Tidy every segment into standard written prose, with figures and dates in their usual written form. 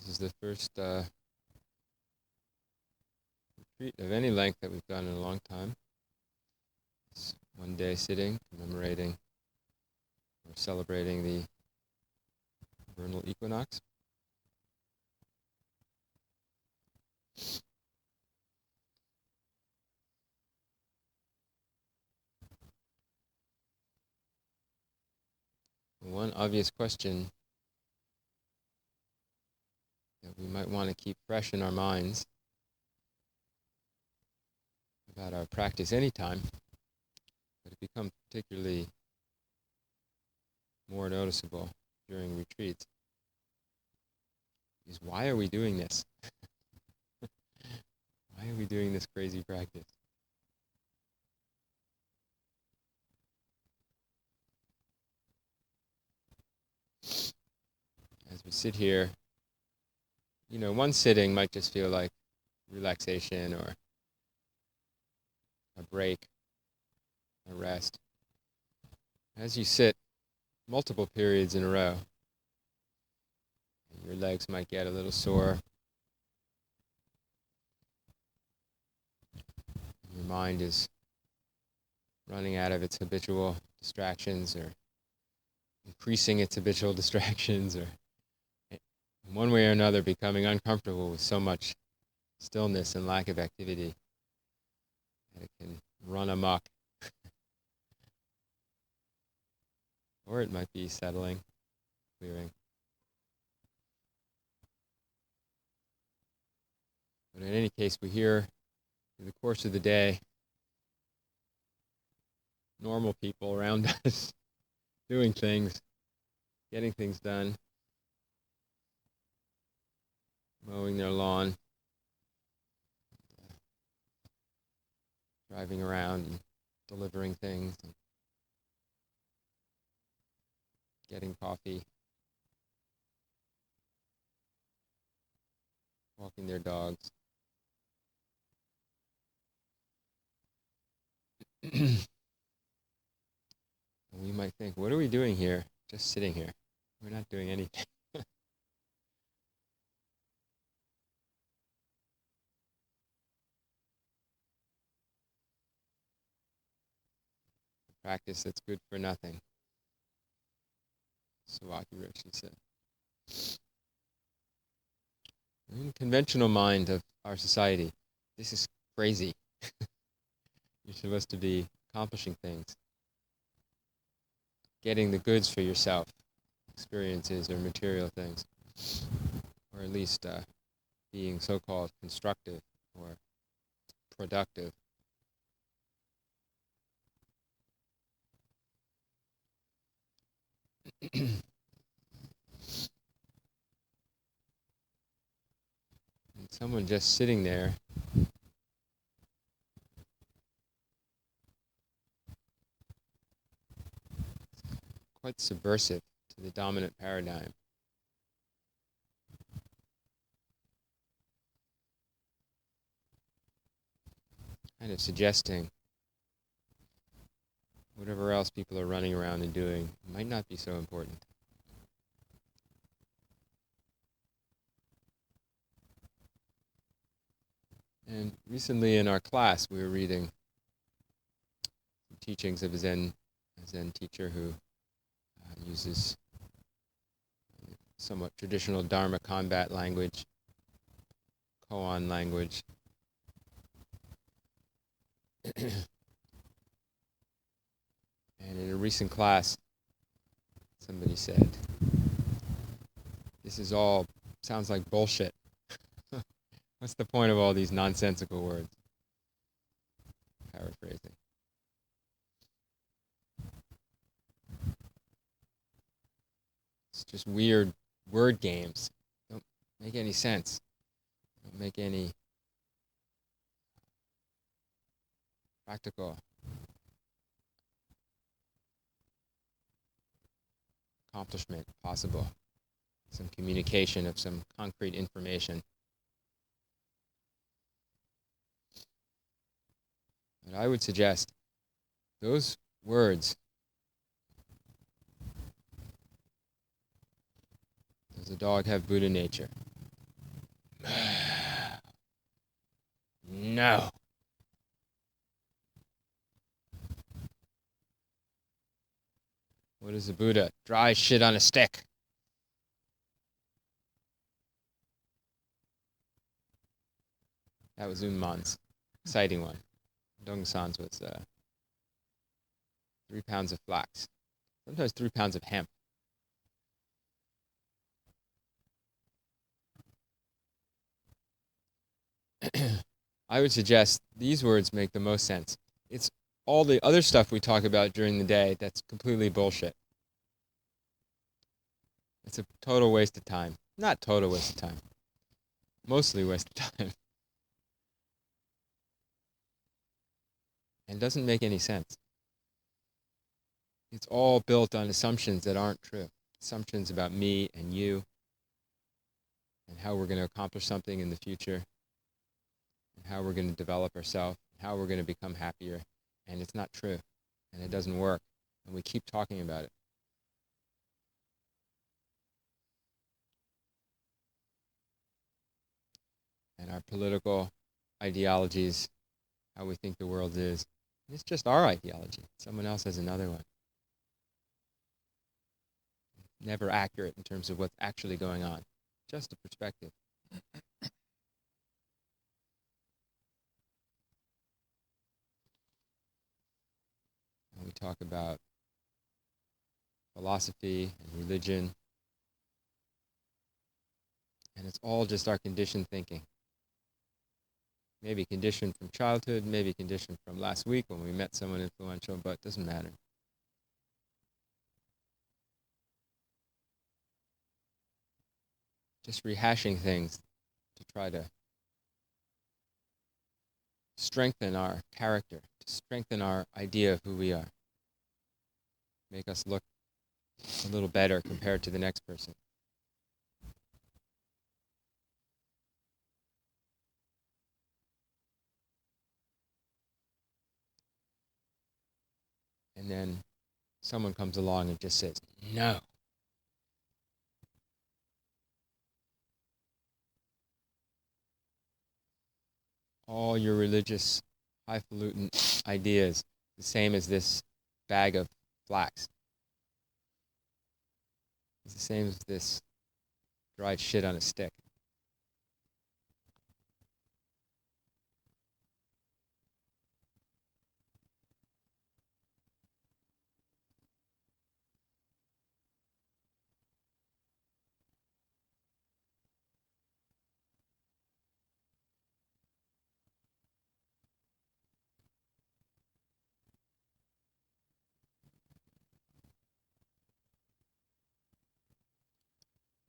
This is the first retreat of any length that we've done in a long time. It's one day sitting, commemorating or celebrating the vernal equinox. One obvious question that we might want to keep fresh in our minds about our practice anytime, but it becomes particularly more noticeable during retreats, is why are we doing this? Why are we doing this crazy practice? As we sit here, one sitting might just feel like relaxation or a break, a rest. As you sit multiple periods in a row, your legs might get a little sore. Your mind is running out of its habitual distractions or increasing its habitual distractions, or in one way or another becoming uncomfortable with so much stillness and lack of activity that it can run amok. Or it might be settling, clearing. But in any case, we hear in the course of the day normal people around us doing things, getting things done, mowing their lawn, driving around and delivering things, and getting coffee, walking their dogs. We might think, what are we doing here? Just sitting here. We're not doing anything. Practice that's good for nothing. Satya Vayu said. In the conventional mind of our society, this is crazy. You're supposed to be accomplishing things, getting the goods for yourself, experiences or material things, or at least being so-called constructive or productive. And someone just sitting there quite subversive to the dominant paradigm. Kind of suggesting whatever else people are running around and doing might not be so important. And recently in our class, we were reading teachings of a Zen teacher who uses somewhat traditional Dharma combat language, koan language. And in a recent class, somebody said, this is all sounds like bullshit. What's the point of all these nonsensical words? Paraphrasing. It's just weird word games. Don't make any sense. Don't make any practical accomplishment possible. Some communication of some concrete information. But I would suggest those words, does a dog have Buddha nature? no. What is the Buddha? Dry shit on a stick. That was Unman's exciting one. Dongsan's was 3 pounds of flax. Sometimes 3 pounds of hemp. I would suggest these words make the most sense. It's all the other stuff we talk about during the day that's completely bullshit. It's a total waste of time. Not total waste of time. Mostly waste of time. And doesn't make any sense. It's all built on assumptions that aren't true. Assumptions about me and you and how we're going to accomplish something in the future and how we're going to develop ourselves, how we're going to become happier. And it's not true. And it doesn't work. And we keep talking about it. And our political ideologies, how we think the world is, it's just our ideology. Someone else has another one. Never accurate in terms of what's actually going on. Just a perspective. When we talk about philosophy and religion, and it's all just our conditioned thinking. Maybe conditioned from childhood, maybe conditioned from last week when we met someone influential, but it doesn't matter. Just rehashing things to try to strengthen our character, to strengthen our idea of who we are. Make us look a little better compared to the next person. And then someone comes along and just says, no. All your religious, highfalutin ideas, the same as this bag of flax. It's the same as this dried shit on a stick.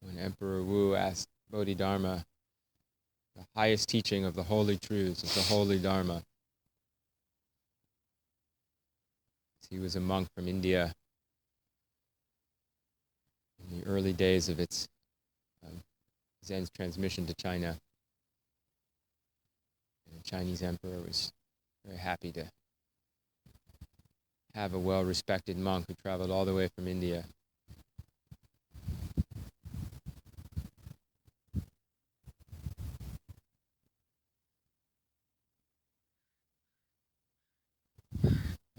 When Emperor Wu asked Bodhidharma, the highest teaching of the holy truths of the holy Dharma. He was a monk from India in the early days of its Zen's transmission to China. And the Chinese emperor was very happy to have a well-respected monk who traveled all the way from India.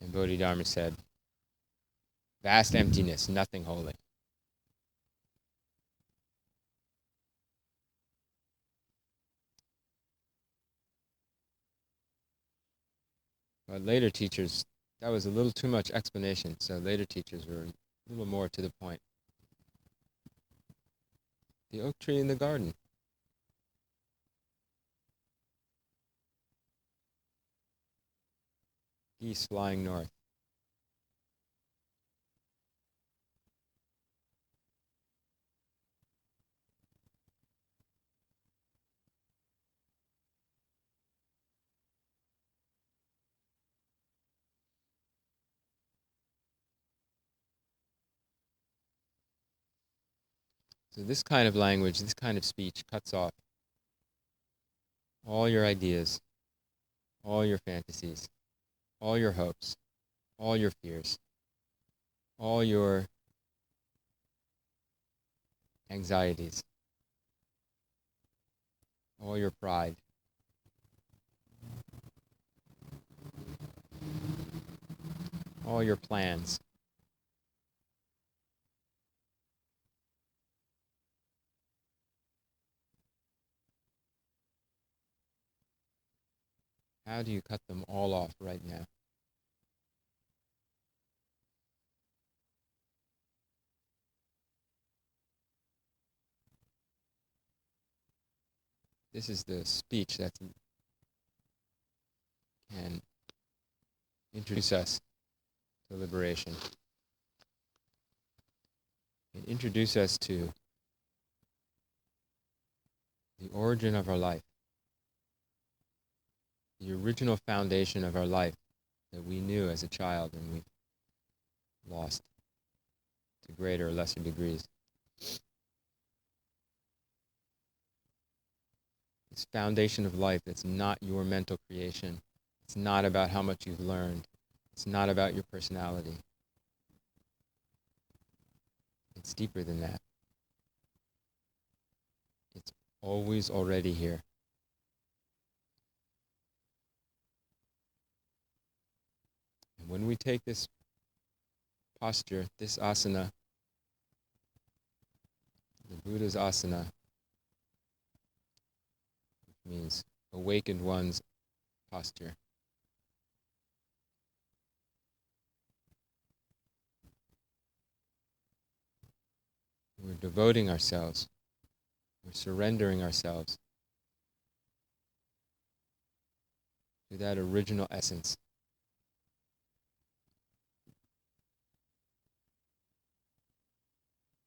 And Bodhidharma said, vast emptiness, nothing holy. But later teachers, that was a little too much explanation, so later teachers were a little more to the point. The oak tree in the garden. Geese flying north. So this kind of language, this kind of speech cuts off all your ideas, all your fantasies, all your hopes, all your fears, all your anxieties, all your pride. all your plans. How do you cut them all off right now? This is the speech that can introduce us to liberation. It can introduce us to the origin of our life, the original foundation of our life that we knew as a child and we've lost to greater or lesser degrees. This foundation of life that's not your mental creation. It's not about how much you've learned. It's not about your personality. It's deeper than that. It's always already here. And when we take this posture, this asana, the Buddha's asana, which means awakened one's posture, we're devoting ourselves, we're surrendering ourselves to that original essence.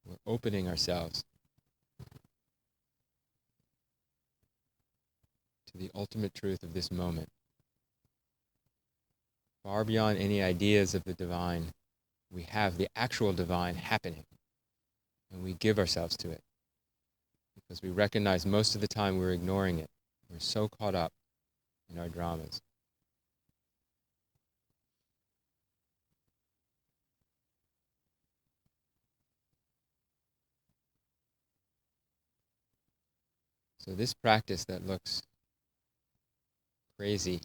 We're opening ourselves to the ultimate truth of this moment. Far beyond any ideas of the divine, we have the actual divine happening, and we give ourselves to it. Because we recognize most of the time we're ignoring it. We're so caught up in our dramas. So this practice that looks crazy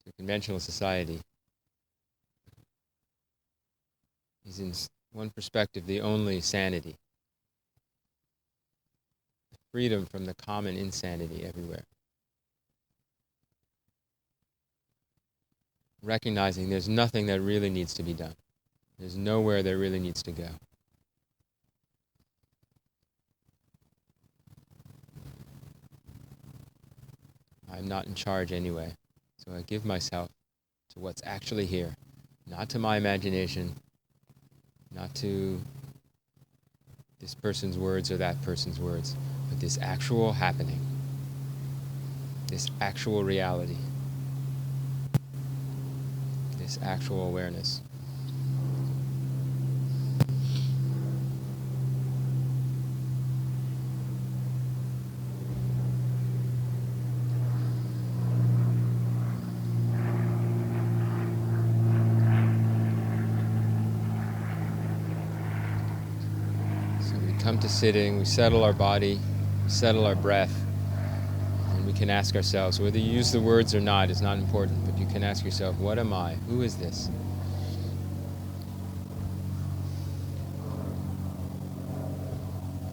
to conventional society is in one perspective the only sanity. Freedom from the common insanity everywhere. Recognizing there's nothing that really needs to be done. There's nowhere that really needs to go. I'm not in charge anyway, so I give myself to what's actually here, not to my imagination, not to this person's words or that person's words, but this actual happening, this actual reality, this actual awareness. Come to sitting, we settle our body, we settle our breath, and we can ask ourselves, whether you use the words or not is not important, but you can ask yourself, what am I? Who is this?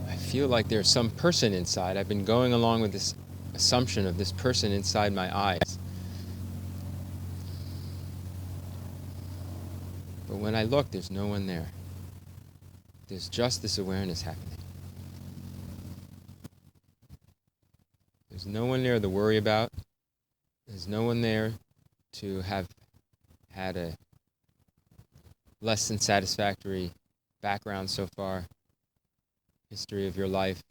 I feel like there's some person inside. I've been going along with this assumption of this person inside my eyes. But when I look, there's no one there. There's just this awareness happening. There's no one there to worry about. There's no one there to have had a less than satisfactory background so far, history of your life.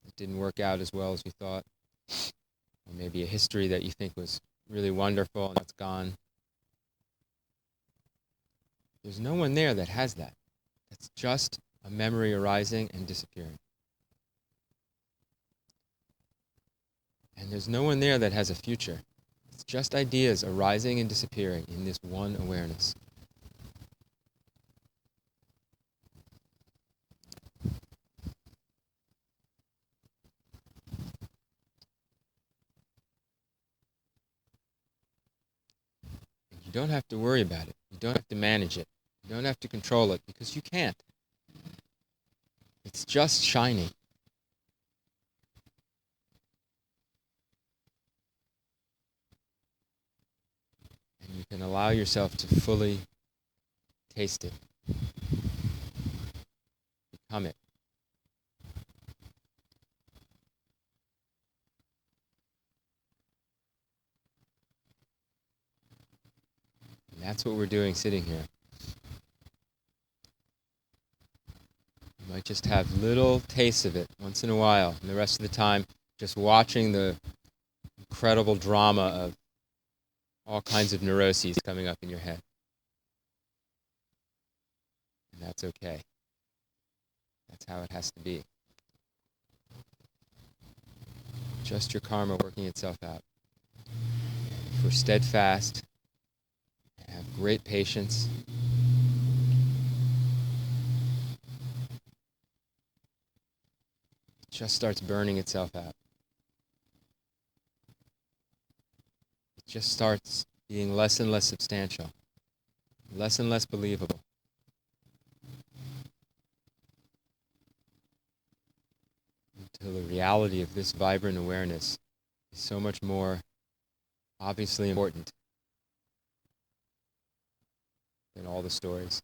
It didn't work out as well as you thought. Or maybe a history that you think was really wonderful and that's gone. There's no one there that has that. It's just a memory arising and disappearing. And there's no one there that has a future. It's just ideas arising and disappearing in this one awareness. You don't have to worry about it. You don't have to manage it. You don't have to control it, because you can't. It's just shining. And you can allow yourself to fully taste it. Become it. And that's what we're doing sitting here. You might just have little tastes of it once in a while, and the rest of the time just watching the incredible drama of all kinds of neuroses coming up in your head. And that's okay. That's how it has to be. Just your karma working itself out. If we're steadfast, have great patience, it just starts burning itself out. It just starts being less and less substantial, less and less believable. Until the reality of this vibrant awareness is so much more obviously important than all the stories.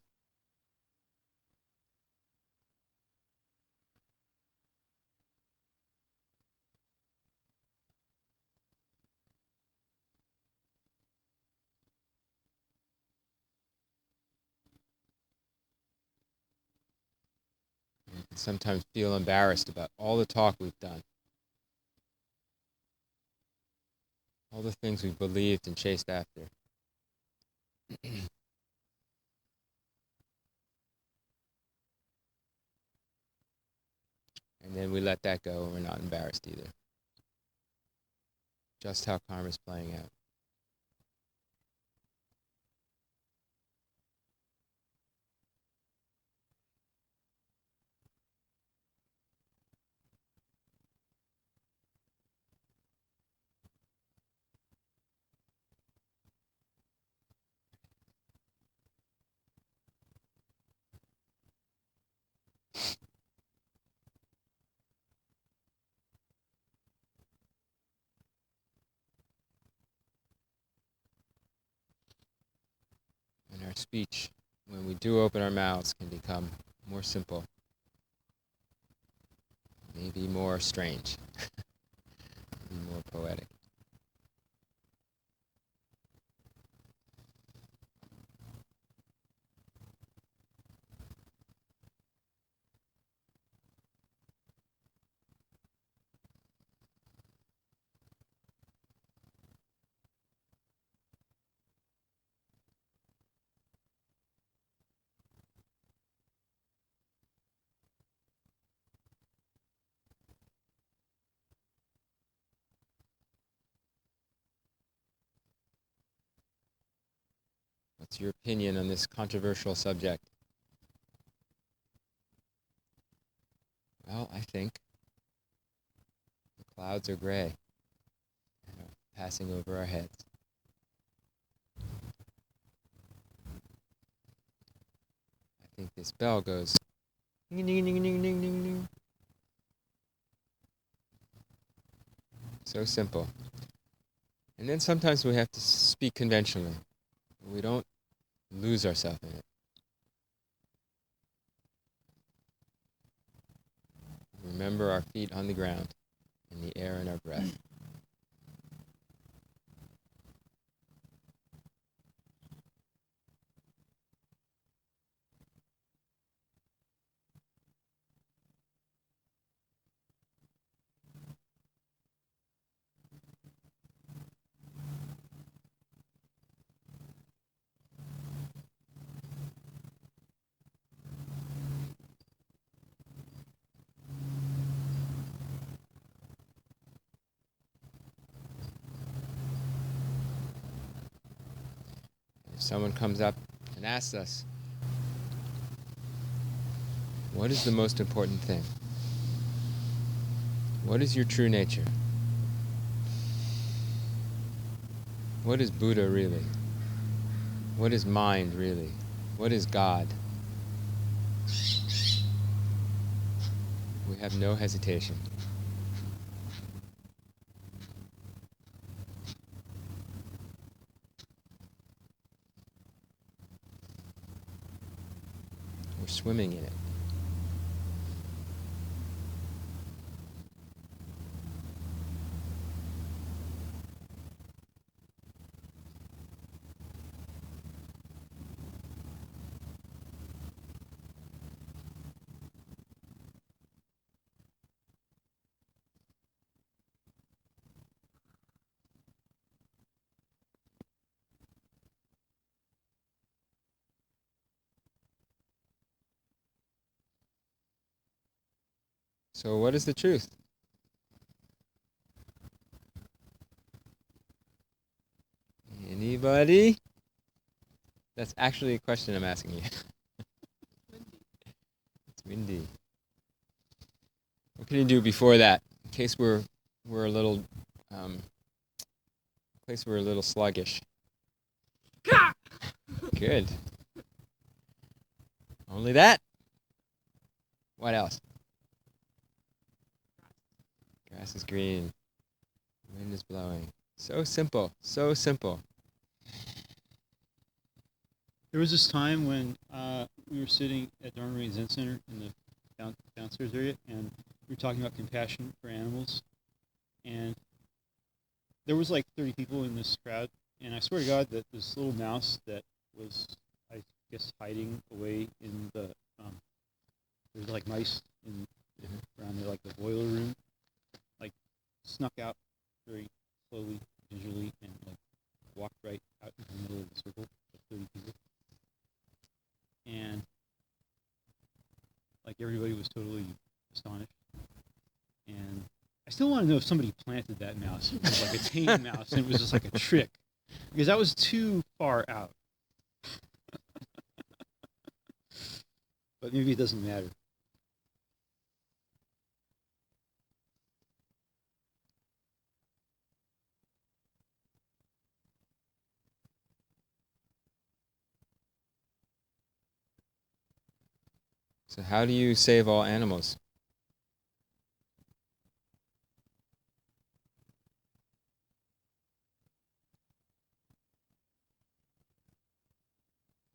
You can sometimes feel embarrassed about all the talk we've done, all the things we've believed and chased after. And then we let that go and we're not embarrassed either. Just how karma's playing out. And our speech, when we do open our mouths, can become more simple, maybe more strange, maybe more poetic. What's your opinion on this controversial subject? Well, I think the clouds are gray and are passing over our heads. I think this bell goes ding, ding, ding, ding, ding, ding, ding. So simple. And then sometimes we have to speak conventionally. We don't lose ourselves in it. Remember our feet on the ground and the air in our breath. If someone comes up and asks us, what is the most important thing? What is your true nature? What is Buddha really? What is mind really? What is God? We have no hesitation. We're swimming in it. So what is the truth? Anybody? That's actually a question I'm asking you. It's windy. What can you do before that, in case we're a little, in case we're a little sluggish? Good. Only that? What else? Grass is green. Wind is blowing. So simple. So simple. There was this time when we were sitting at Dharma Rain Zen Center in the downstairs area, and we were talking about compassion for animals. And there was like 30 people in this crowd, and I swear to God that this little mouse that was, I guess, hiding away in the, there's like mice in around like the boiler room, like snuck out very slowly, gingerly, and like walked right out in the middle of the circle of 30 people. And like everybody was totally astonished. And I still want to know if somebody planted that mouse. It was like a tame mouse, and it was just like a trick, because that was too far out. But maybe it doesn't matter. So how do you save all animals?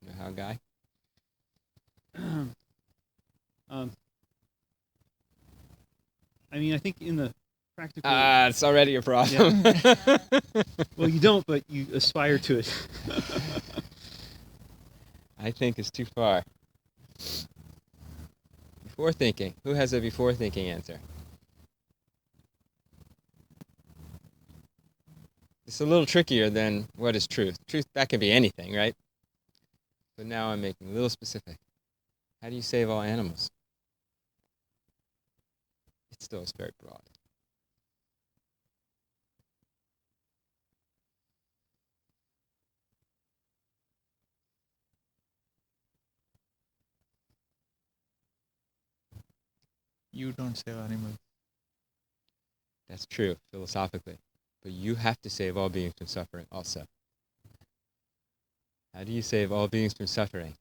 You know how, Guy? I mean, I think in the practical... It's already a problem. Yeah. Well, you don't, but you aspire to it. I think it's too far. Before thinking. Who has a before thinking answer? It's a little trickier than what is truth. Truth, that can be anything, right? But now I'm making a little specific. How do you save all animals? It still is very broad. You don't save animals. That's true, philosophically. But you have to save all beings from suffering also. How do you save all beings from suffering?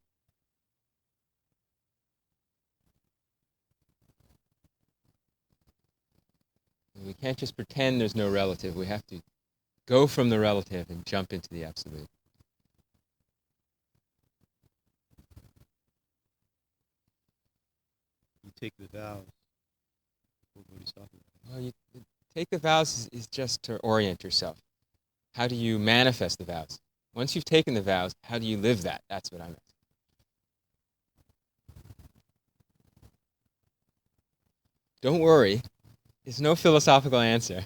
We can't just pretend there's no relative. We have to go from the relative and jump into the absolute. You take the vows. Well, take the vows is just to orient yourself. How do you manifest the vows? Once you've taken the vows, how do you live that? That's what I'm asking. Don't worry. There's no philosophical answer.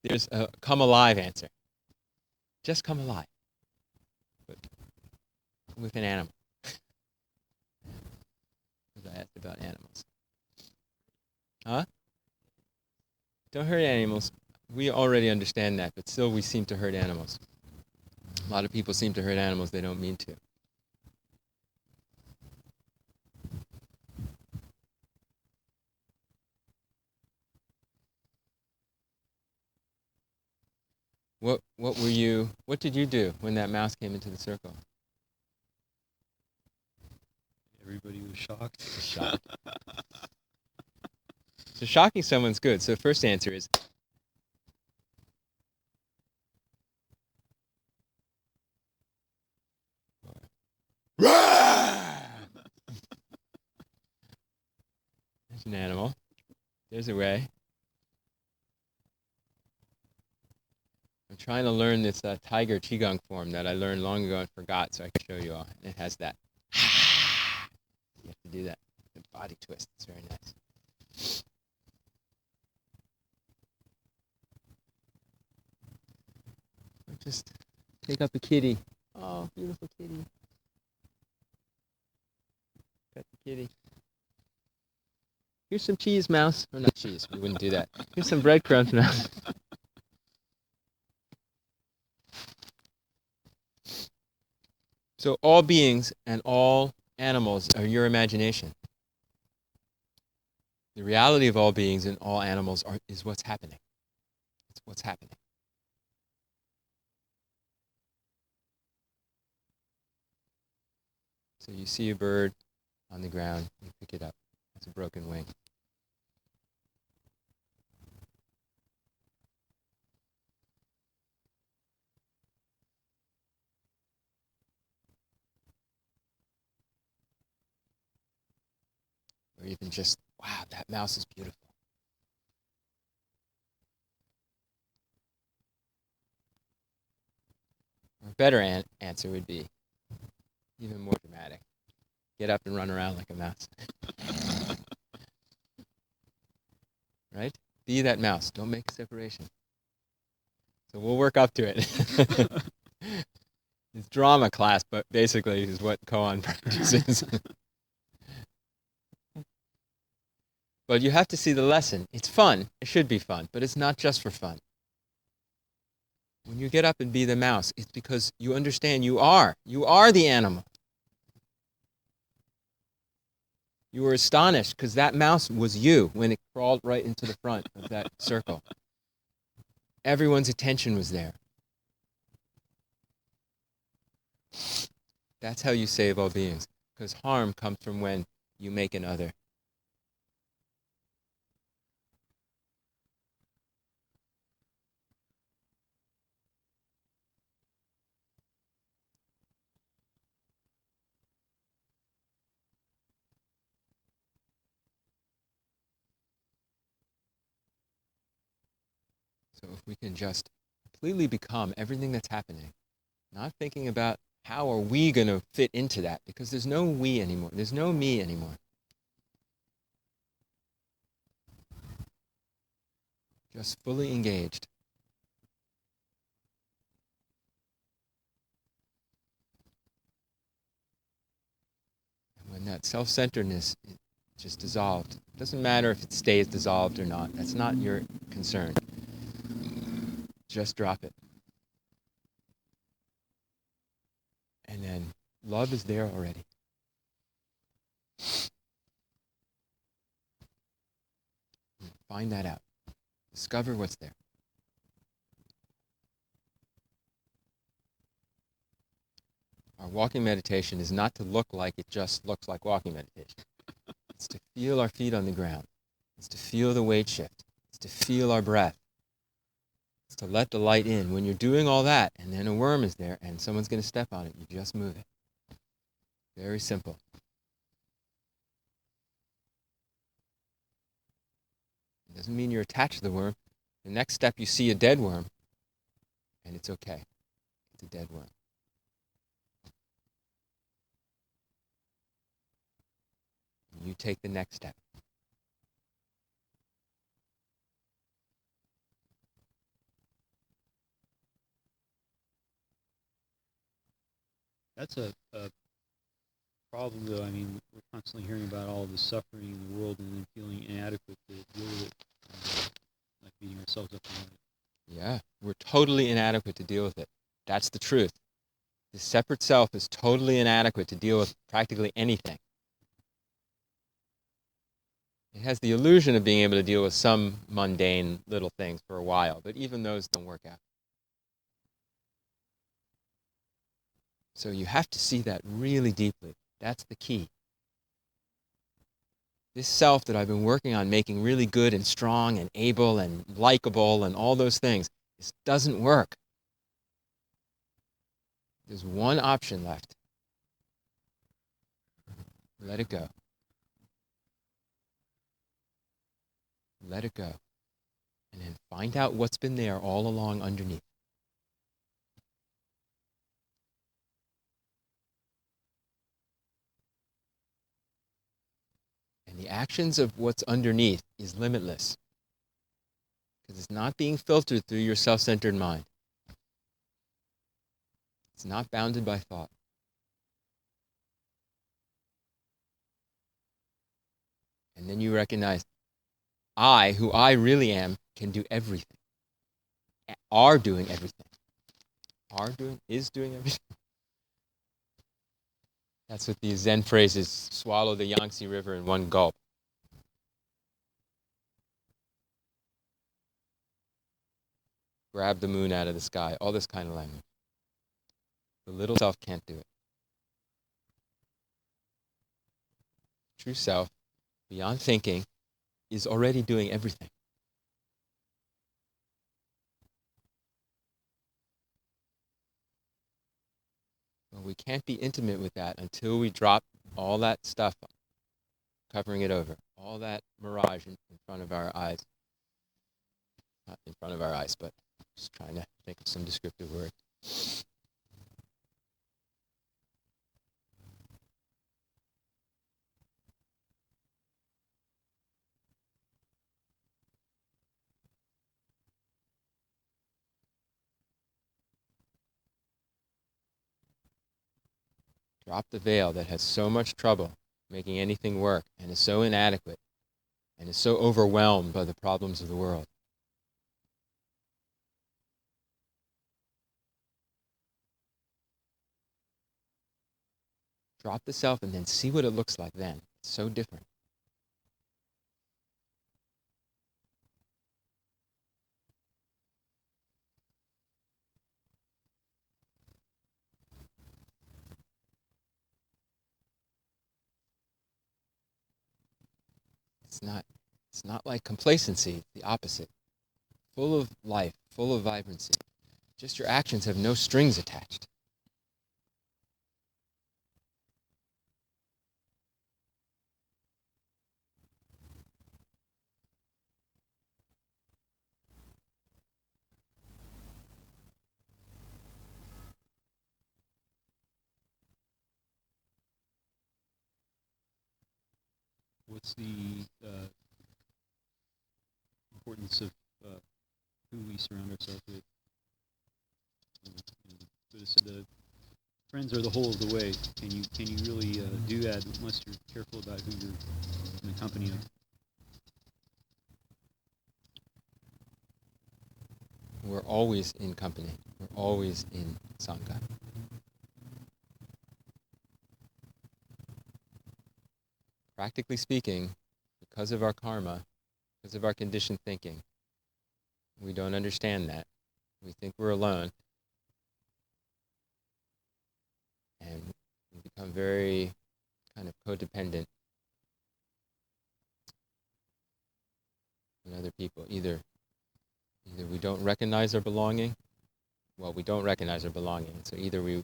There's a come alive answer. Just come alive. But with an animal. Because I asked about animals. Huh? Don't hurt animals. We already understand that, but still we seem to hurt animals. A lot of people seem to hurt animals they don't mean to. What did you do when that mouse came into the circle? Everybody was shocked. Shocked. So shocking someone's good. So the first answer is there's an animal. There's a way. I'm trying to learn this tiger qigong form that I learned long ago and forgot, so I can show you all. And it has that. You have to do that. The body twist. It's very nice. Just take up a kitty. Oh, beautiful kitty. Pet the kitty. Here's some cheese, mouse. Or not cheese, we wouldn't do that. Here's some breadcrumbs, mouse. So all beings and all animals are your imagination. The reality of all beings and all animals is what's happening. It's what's happening. So you see a bird on the ground, you pick it up. It's a broken wing. Or even just, wow, that mouse is beautiful. Or a better answer would be even more dramatic. Get up and run around like a mouse. Right? Be that mouse. Don't make a separation. So we'll work up to it. It's drama class, but basically is what koan practices. But you have to see the lesson. It's fun. It should be fun, but it's not just for fun. When you get up and be the mouse, it's because you understand you are the animal. You were astonished because that mouse was you when it crawled right into the front of that circle. Everyone's attention was there. That's how you save all beings, because harm comes from when you make an other. So if we can just completely become everything that's happening, not thinking about how are we going to fit into that, because there's no we anymore. There's no me anymore. Just fully engaged. And when that self-centeredness is just dissolved, it doesn't matter if it stays dissolved or not. That's not your concern. Just drop it. And then love is there already. Find that out. Discover what's there. Our walking meditation is not to look like it just looks like walking meditation. It's to feel our feet on the ground. It's to feel the weight shift. It's to feel our breath. It's to let the light in. When you're doing all that, and then a worm is there, and someone's going to step on it, you just move it. Very simple. It doesn't mean you're attached to the worm. The next step, you see a dead worm, and it's okay. It's a dead worm. You take the next step. That's a problem, though. I mean, we're constantly hearing about all the suffering in the world and then feeling inadequate to deal with it, like beating ourselves up about it. Yeah, we're totally inadequate to deal with it. That's the truth. The separate self is totally inadequate to deal with practically anything. It has the illusion of being able to deal with some mundane little things for a while, but even those don't work out. So you have to see that really deeply. That's the key. This self that I've been working on making really good and strong and able and likable and all those things, this doesn't work. There's one option left. Let it go. Let it go. And then find out what's been there all along underneath. And the actions of what's underneath is limitless. Because it's not being filtered through your self-centered mind. It's not bounded by thought. And then you recognize, I, who I really am, can do everything. Are doing everything. Is doing everything. That's what the Zen phrase is, swallow the Yangtze River in one gulp. Grab the moon out of the sky, all this kind of language. The little self can't do it. True self, beyond thinking, is already doing everything. Well, we can't be intimate with that until we drop all that stuff, covering it over, all that mirage in front of our eyes. Not in front of our eyes, but just trying to think of some descriptive word. Drop the veil that has so much trouble making anything work and is so inadequate and is so overwhelmed by the problems of the world. Drop the self and then see what it looks like then. It's so different. It's not like complacency, it's the opposite. Full of life, full of vibrancy. Just your actions have no strings attached. What's the importance of who we surround ourselves with? Buddha said the friends are the whole of the way. Can you really do that unless you're careful about who you're in the company of? We're always in company. We're always in Sangha. Practically speaking, because of our karma, because of our conditioned thinking, we don't understand that. We think we're alone. And we become very kind of codependent on other people. Either we don't recognize our belonging. Well, we don't recognize our belonging. So either we're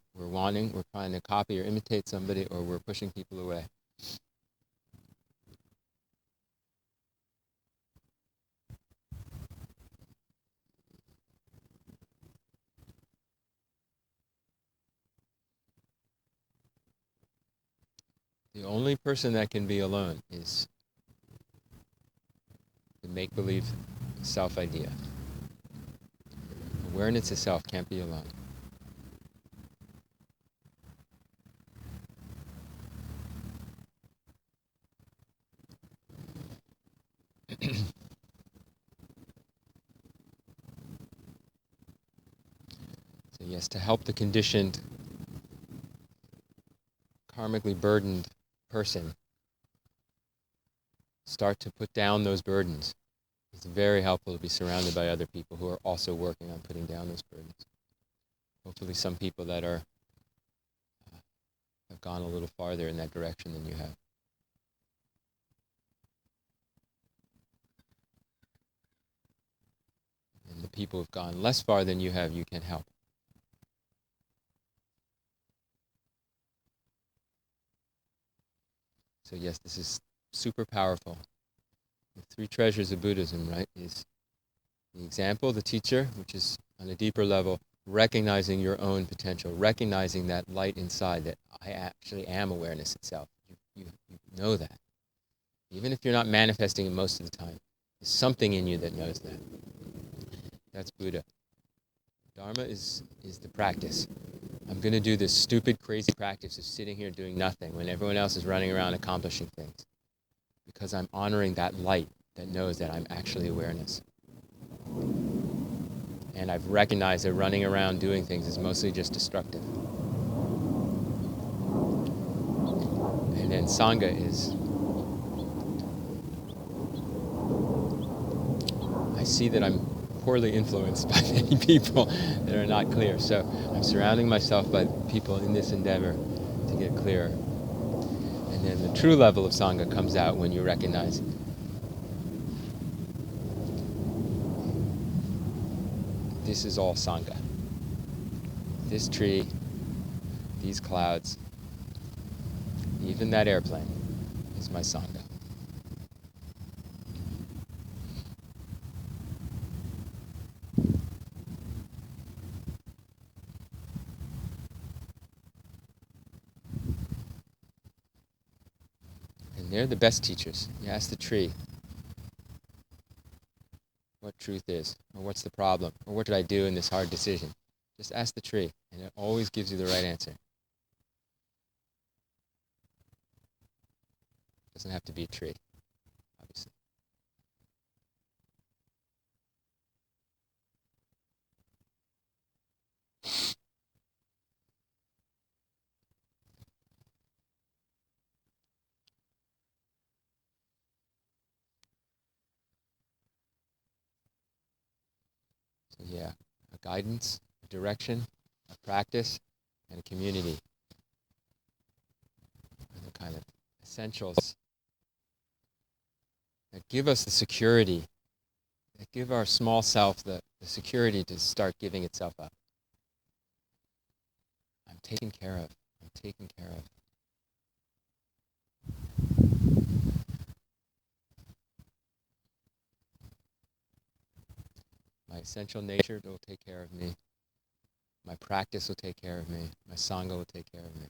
trying to copy or imitate somebody, or we're pushing people away. The only person that can be alone is the make-believe self-idea. Awareness itself can't be alone. So yes, to help the conditioned, karmically burdened person start to put down those burdens, it's very helpful to be surrounded by other people who are also working on putting down those burdens. Hopefully some people that are have gone a little farther in that direction than you have. And the people who've gone less far than you have, you can help. So yes, this is super powerful. The three treasures of Buddhism, right, is the example, the teacher, which is on a deeper level, recognizing your own potential, recognizing that light inside, that I actually am awareness itself. You know that. Even if you're not manifesting it most of the time, there's something in you that knows that. That's Buddha. Dharma is the practice. I'm going to do this stupid, crazy practice of sitting here doing nothing when everyone else is running around accomplishing things. Because I'm honoring that light that knows that I'm actually awareness. And I've recognized that running around doing things is mostly just destructive. And then Sangha is, I see that I'm poorly influenced by many people that are not clear. So I'm surrounding myself by people in this endeavor to get clearer. And then the true level of Sangha comes out when you recognize this is all Sangha. This tree, these clouds, even that airplane is my Sangha. And they're the best teachers. You ask the tree what truth is, or what's the problem, or what did I do in this hard decision. Just ask the tree, and it always gives you the right answer. It doesn't have to be a tree, obviously. So yeah, a guidance, a direction, a practice, and a community are the kind of essentials that give us the security, that give our small self the security to start giving itself up. I'm taken care of. I'm taken care of. My essential nature will take care of me. My practice will take care of me. My Sangha will take care of me.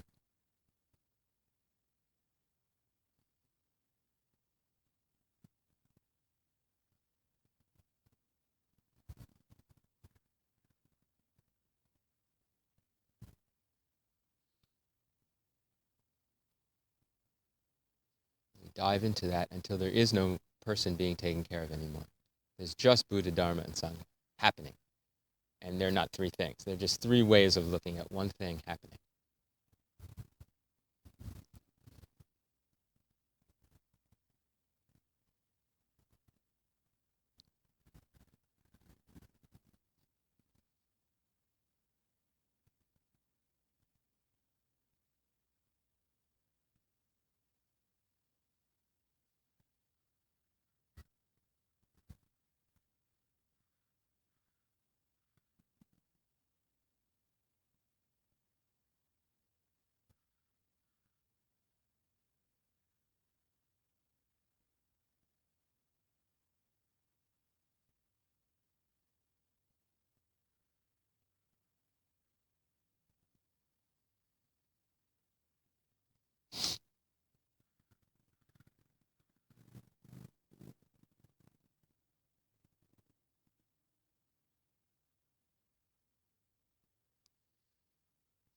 We dive into that until there is no person being taken care of anymore. There's just Buddha, Dharma, and Sangha happening. And they're not three things. They're just three ways of looking at one thing happening.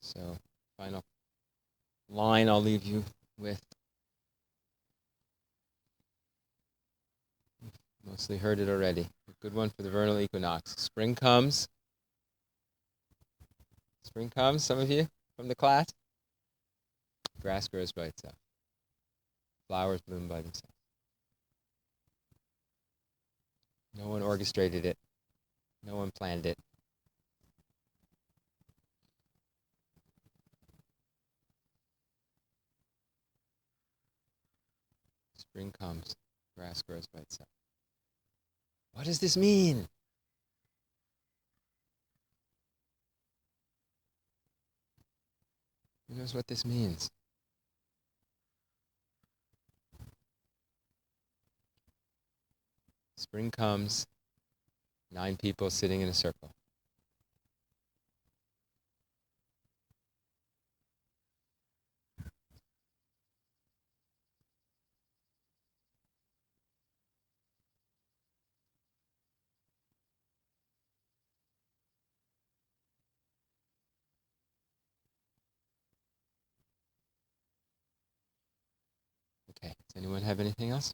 So, final line I'll leave you with. Mostly heard it already. A good one for the vernal equinox. Spring comes. Spring comes, some of you from the class. Grass grows by itself. Flowers bloom by themselves. No one orchestrated it. No one planned it. Spring comes, grass grows by itself. What does this mean? Who knows what this means? Spring comes, 9 people sitting in a circle. Okay, does anyone have anything else?